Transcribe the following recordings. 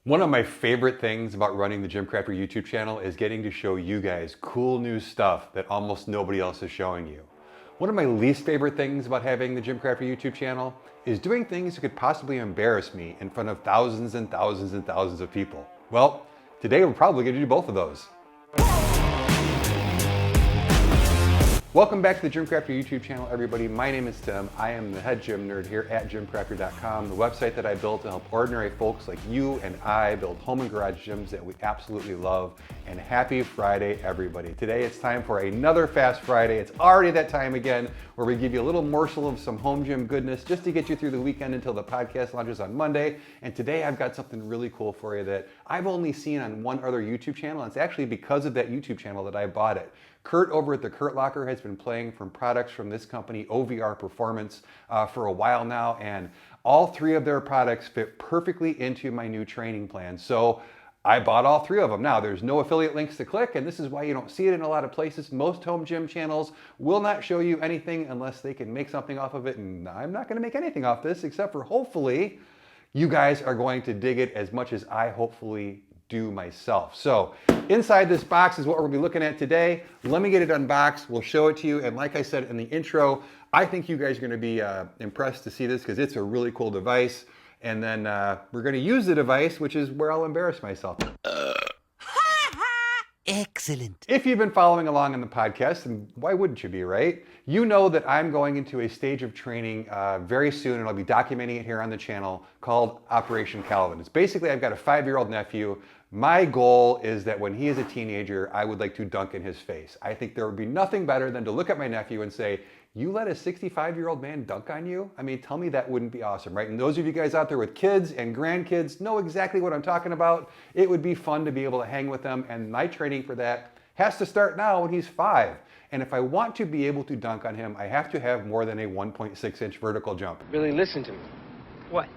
One of my favorite things about running the Gym Crafter YouTube channel is getting to show you guys cool new stuff that almost nobody else is showing you. One of my least favorite things about having the Gym Crafter YouTube channel is doing things that could possibly embarrass me in front of thousands and thousands and thousands of people. Well, today we're probably going to do both of those. Welcome back to the Gym Crafter YouTube channel, everybody. My name is Tim. I am the head gym nerd here at gymcrafter.com, the website that I built to help ordinary folks like you and I build home and garage gyms that we absolutely love. And happy Friday, everybody. Today it's time for another Fast Friday. It's already that time again where we give you a little morsel of some home gym goodness just to get you through the weekend until the podcast launches on Monday. And today I've got something really cool for you that I've only seen on one other YouTube channel. And it's actually because of that YouTube channel that I bought it. Kurt over at the Kurt Locker has been playing from products from this company, OVR Performance, for a while now, and all three of their products fit perfectly into my new training plan. So I bought all three of them. Now, there's no affiliate links to click, and this is why you don't see it in a lot of places. Most home gym channels will not show you anything unless they can make something off of it, and I'm not going to make anything off this, except for hopefully you guys are going to dig it as much as I hopefully do myself. So inside this box is what we're gonna be looking at today. Let me get it unboxed. We'll show it to you. And like I said in the intro, I think you guys are gonna be impressed to see this because it's a really cool device. And then we're gonna use the device, which is where I'll embarrass myself. Excellent. If you've been following along on the podcast, and why wouldn't you be, right? You know that I'm going into a stage of training very soon, and I'll be documenting it here on the channel, called Operation Calvin. It's basically, I've got a 5-year-old nephew. My goal is that when he is a teenager, I would like to dunk in his face. I think there would be nothing better than to look at my nephew and say, you let a 65-year-old man dunk on you? I mean, tell me that wouldn't be awesome, right? And those of you guys out there with kids and grandkids know exactly what I'm talking about. It would be fun to be able to hang with them, and my training for that has to start now when he's 5. And if I want to be able to dunk on him, I have to have more than a 1.6-inch vertical jump. Billy, listen to me. What?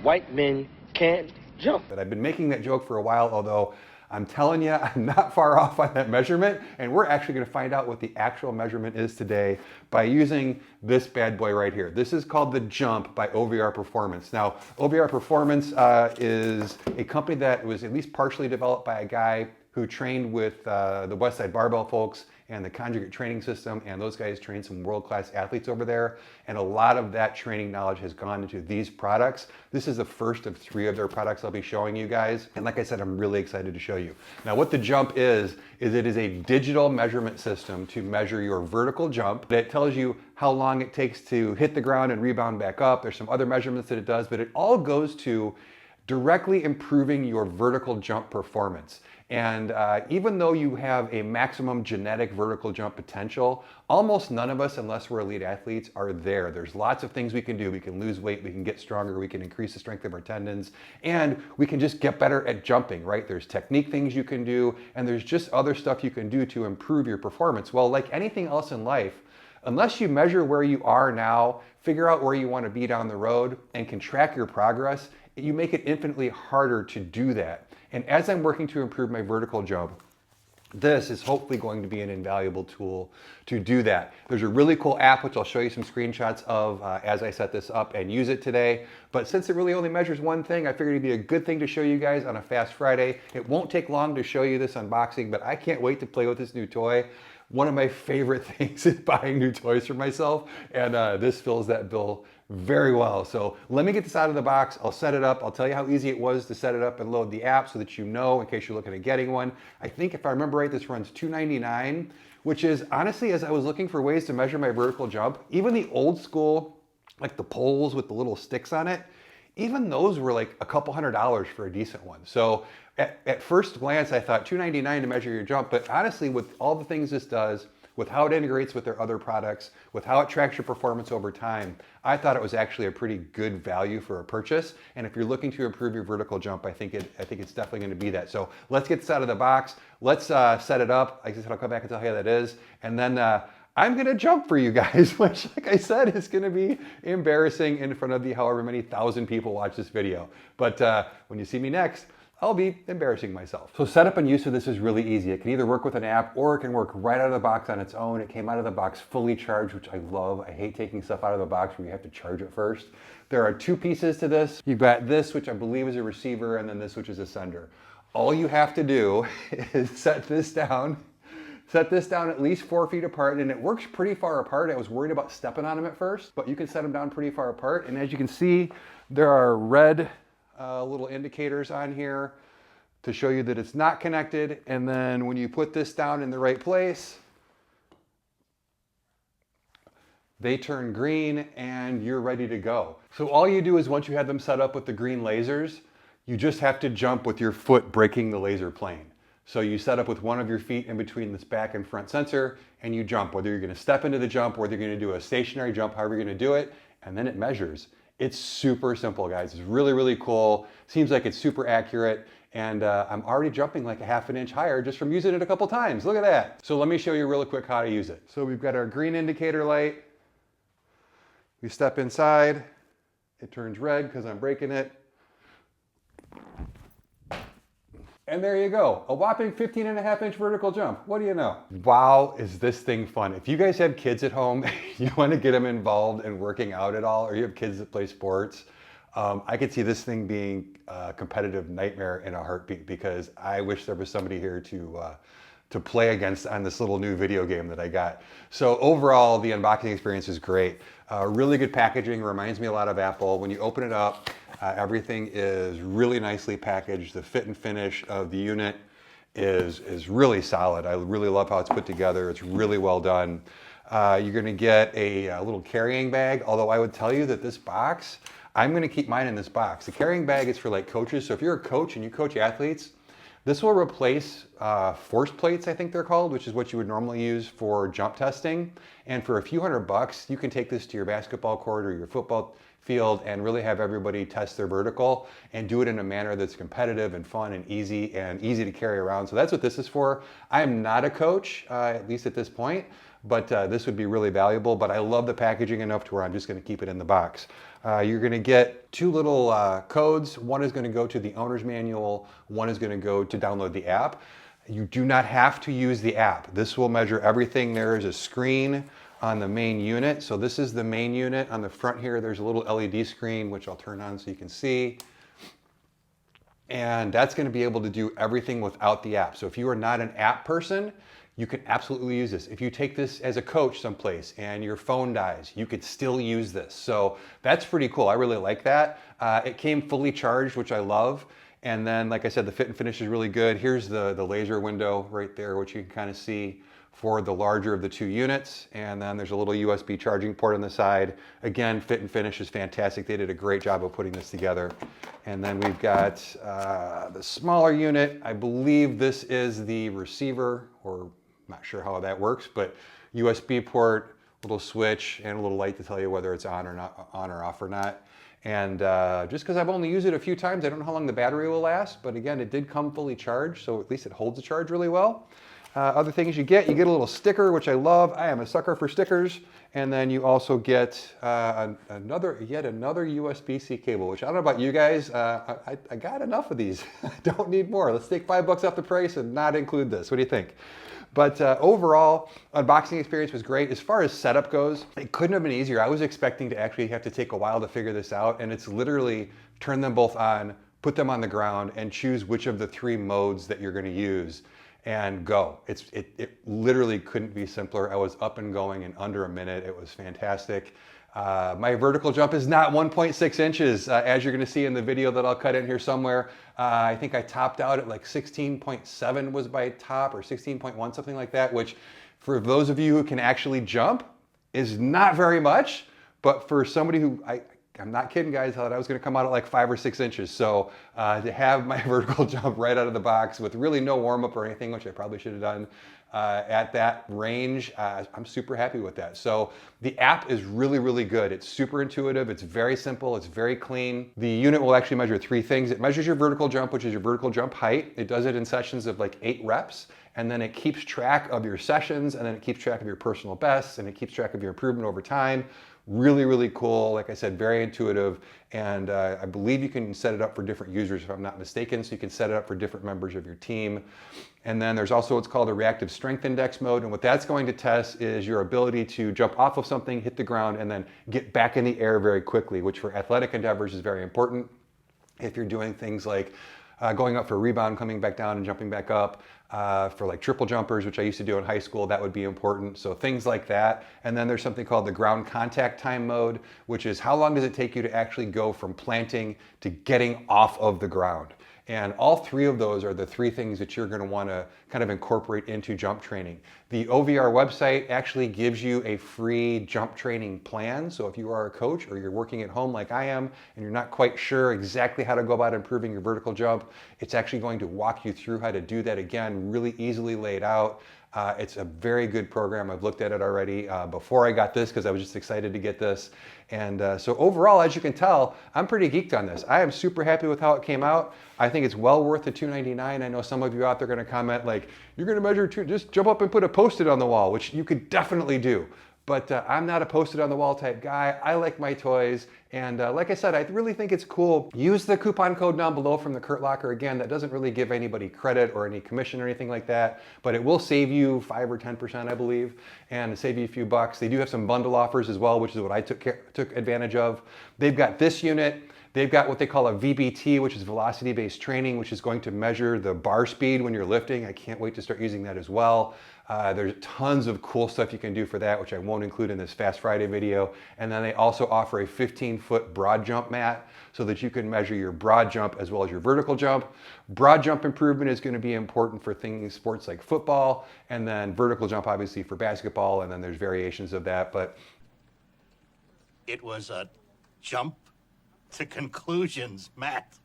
White men can't jump. But I've been making that joke for a while, although I'm telling you, I'm not far off on that measurement, and we're actually going to find out what the actual measurement is today by using this bad boy right here. This is called the Jump by OVR Performance. Now, OVR Performance is a company that was at least partially developed by a guy who trained with the Westside Barbell folks and the Conjugate Training System, and those guys train some world-class athletes over there, and a lot of that training knowledge has gone into these products. This is the first of 3 of their products I'll be showing you guys, and like I said, I'm really excited to show you. Now, what the Jump is it is a digital measurement system to measure your vertical jump. It tells you how long it takes to hit the ground and rebound back up. There's some other measurements that it does, but it all goes to directly improving your vertical jump performance. And even though you have a maximum genetic vertical jump potential, almost none of us, unless we're elite athletes, are there. There's lots of things we can do. We can lose weight, we can get stronger, we can increase the strength of our tendons, and we can just get better at jumping, right? There's technique things you can do, and there's just other stuff you can do to improve your performance. Well, like anything else in life, unless you measure where you are now, figure out where you want to be down the road, and can track your progress, you make it infinitely harder to do that. And as I'm working to improve my vertical jump, this is hopefully going to be an invaluable tool to do that. There's a really cool app, which I'll show you some screenshots of as I set this up and use it today. But since it really only measures one thing, I figured it'd be a good thing to show you guys on a Fast Friday. It won't take long to show you this unboxing, but I can't wait to play with this new toy. One of my favorite things is buying new toys for myself, and this fills that bill very well. So let me get this out of the box. I'll set it up. I'll tell you how easy it was to set it up and load the app so that you know in case you're looking at getting one. I think if I remember right, this runs $2.99, which is honestly, as I was looking for ways to measure my vertical jump, even the old school, like the poles with the little sticks on it, even those were like a couple $100 for a decent one. So at first glance, I thought $2.99 to measure your jump, but honestly, with all the things this does, with how it integrates with their other products, with how it tracks your performance over time, I thought it was actually a pretty good value for a purchase. And if you're looking to improve your vertical jump, I think it's definitely going to be that. So let's get this out of the box. Let's set it up. Like I said, I'll come back and tell you how that is. And then I'm going to jump for you guys, which, like I said, is going to be embarrassing in front of the however many thousand people watch this video. But when you see me next, I'll be embarrassing myself. So setup and use of this is really easy. It can either work with an app or it can work right out of the box on its own. It came out of the box fully charged, which I love. I hate taking stuff out of the box where you have to charge it first. There are two pieces to this. You've got this, which I believe is a receiver, and then this, which is a sender. All you have to do is set this down at least 4 feet apart, and it works pretty far apart. I was worried about stepping on them at first, but you can set them down pretty far apart. And as you can see, there are red little indicators on here to show you that it's not connected. And then when you put this down in the right place, they turn green and you're ready to go. So all you do is once you have them set up with the green lasers, you just have to jump with your foot breaking the laser plane. So you set up with one of your feet in between this back and front sensor and you jump, whether you're gonna step into the jump, whether you're gonna do a stationary jump, however you're gonna do it, and then it measures. It's super simple, guys. It's really, really cool. Seems like it's super accurate. And I'm already jumping like a ½ an inch higher just from using it a couple times. Look at that. So let me show you real quick how to use it. So we've got our green indicator light. We step inside. It turns red because I'm breaking it. And there you go, a whopping 15.5 inch vertical jump. What do you know? Wow, is this thing fun. If you guys have kids at home, you wanna get them involved in working out at all, or you have kids that play sports, I could see this thing being a competitive nightmare in a heartbeat, because I wish there was somebody here to play against on this little new video game that I got. So overall, the unboxing experience is great. Really good packaging, reminds me a lot of Apple. When you open it up, everything is really nicely packaged. The fit and finish of the unit is really solid. I really love how it's put together. It's really well done. You're gonna get a little carrying bag, although I would tell you that this box, I'm gonna keep mine in this box. The carrying bag is for like coaches. So if you're a coach and you coach athletes, this will replace force plates, I think they're called, which is what you would normally use for jump testing. And for a few $100, you can take this to your basketball court or your football field and really have everybody test their vertical and do it in a manner that's competitive and fun and easy to carry around. So that's what this is for. I am not a coach, at least at this point, but this would be really valuable. But I love the packaging enough to where I'm just gonna keep it in the box. You're gonna get two little codes. One is gonna go to the owner's manual. One is gonna go to download the app. You do not have to use the app. This will measure everything. There is a screen on the main unit. So this is the main unit. On the front here, there's a little LED screen, which I'll turn on so you can see. And that's gonna be able to do everything without the app. So if you are not an app person, you can absolutely use this. If you take this as a coach someplace and your phone dies, you could still use this. So that's pretty cool. I really like that. It came fully charged, which I love. And then, like I said, the fit and finish is really good. Here's the laser window right there, which you can kind of see for the larger of the two units. And then there's a little USB charging port on the side. Again, fit and finish is fantastic. They did a great job of putting this together. And then we've got the smaller unit. I believe this is the receiver, or I'm not sure how that works, but USB port, little switch, and a little light to tell you whether it's on or not, on or off or not. And just because I've only used it a few times, I don't know how long the battery will last, but again, it did come fully charged, so at least it holds the charge really well. Other things you get a little sticker, which I love. I am a sucker for stickers. And then you also get yet another USB-C cable, which I don't know about you guys. I got enough of these. I don't need more. Let's take $5 off the price and not include this. What do you think? But overall, unboxing experience was great. As far as setup goes, it couldn't have been easier. I was expecting to actually have to take a while to figure this out, and it's literally turn them both on, put them on the ground, and choose which of the 3 modes that you're gonna use, and go. It literally couldn't be simpler. I was up and going in under a minute. It was fantastic. My vertical jump is not 1.6 inches, as you're gonna see in the video that I'll cut in here somewhere. I think I topped out at like 16.7 was my top, or 16.1, something like that, which for those of you who can actually jump is not very much, but for somebody who, I'm not kidding, guys, I thought I was gonna come out at like 5 or 6 inches. So to have my vertical jump right out of the box with really no warm up or anything, which I probably should have done at that range, I'm super happy with that. So the app is really, really good. It's super intuitive. It's very simple. It's very clean. The unit will actually measure 3 things. It measures your vertical jump, which is your vertical jump height. It does it in sessions of like 8 reps. And then it keeps track of your sessions, and then it keeps track of your personal bests, and it keeps track of your improvement over time. Really, really cool. Like I said, very intuitive. And I believe you can set it up for different users if I'm not mistaken. So you can set it up for different members of your team. And then there's also what's called a reactive strength index mode. And what that's going to test is your ability to jump off of something, hit the ground, and then get back in the air very quickly, which for athletic endeavors is very important. If you're doing things like going up for a rebound, coming back down and jumping back up, for like triple jumpers, which I used to do in high school, that would be important. So things like that. And then there's something called the ground contact time mode, which is how long does it take you to actually go from planting to getting off of the ground. And all three of those are the three things that you're going to want to kind of incorporate into jump training. The OVR website actually gives you a free jump training plan. So if you are a coach or you're working at home like I am and you're not quite sure exactly how to go about improving your vertical jump, it's actually going to walk you through how to do that again, really easily laid out. It's a very good program. I've looked at it already before I got this because I was just excited to get this. And so overall, as you can tell, I'm pretty geeked on this. I am super happy with how it came out. I think it's well worth the $299. I know some of you out there are going to comment like, you're going to measure just jump up and put a Post-it on the wall, which you could definitely do. But I'm not a Post-it on the wall type guy. I like my toys. And like I said, I really think it's cool. Use the coupon code down below from the Kurt Locker. Again, that doesn't really give anybody credit or any commission or anything like that, but it will save you 5 or 10%, I believe, and save you a few bucks. They do have some bundle offers as well, which is what I took advantage of. They've got this unit. They've got what they call a VBT, which is velocity-based training, which is going to measure the bar speed when you're lifting. I can't wait to start using that as well. There's tons of cool stuff you can do for that, which I won't include in this Fast Friday video. And then they also offer a 15-foot broad jump mat so that you can measure your broad jump as well as your vertical jump. Broad jump improvement is going to be important for sports like football, and then vertical jump obviously for basketball, and then there's variations of that. But It was a jump to conclusions, Matt.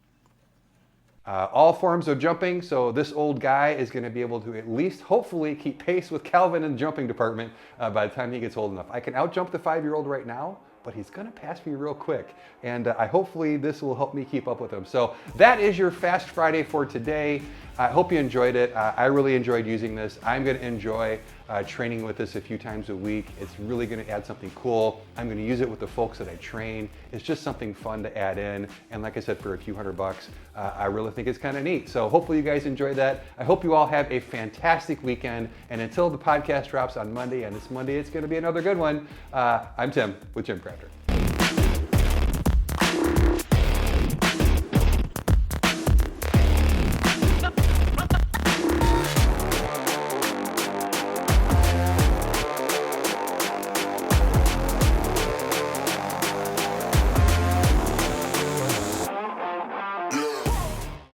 all forms of jumping, so this old guy is going to be able to at least hopefully keep pace with Calvin in the jumping department by the time he gets old enough. I can out-jump the 5-year-old right now, but he's going to pass me real quick, and hopefully this will help me keep up with him. So that is your Fast Friday for today. I hope you enjoyed it. I really enjoyed using this. I'm going to enjoy training with this a few times a week. It's really going to add something cool. I'm going to use it with the folks that I train. It's just something fun to add in, and like I said, for a few $100, I really think it's kind of neat. So hopefully you guys enjoyed that. I hope you all have a fantastic weekend, and until the podcast drops on Monday, and this Monday it's going to be another good one, I'm Tim with Gym Crafter.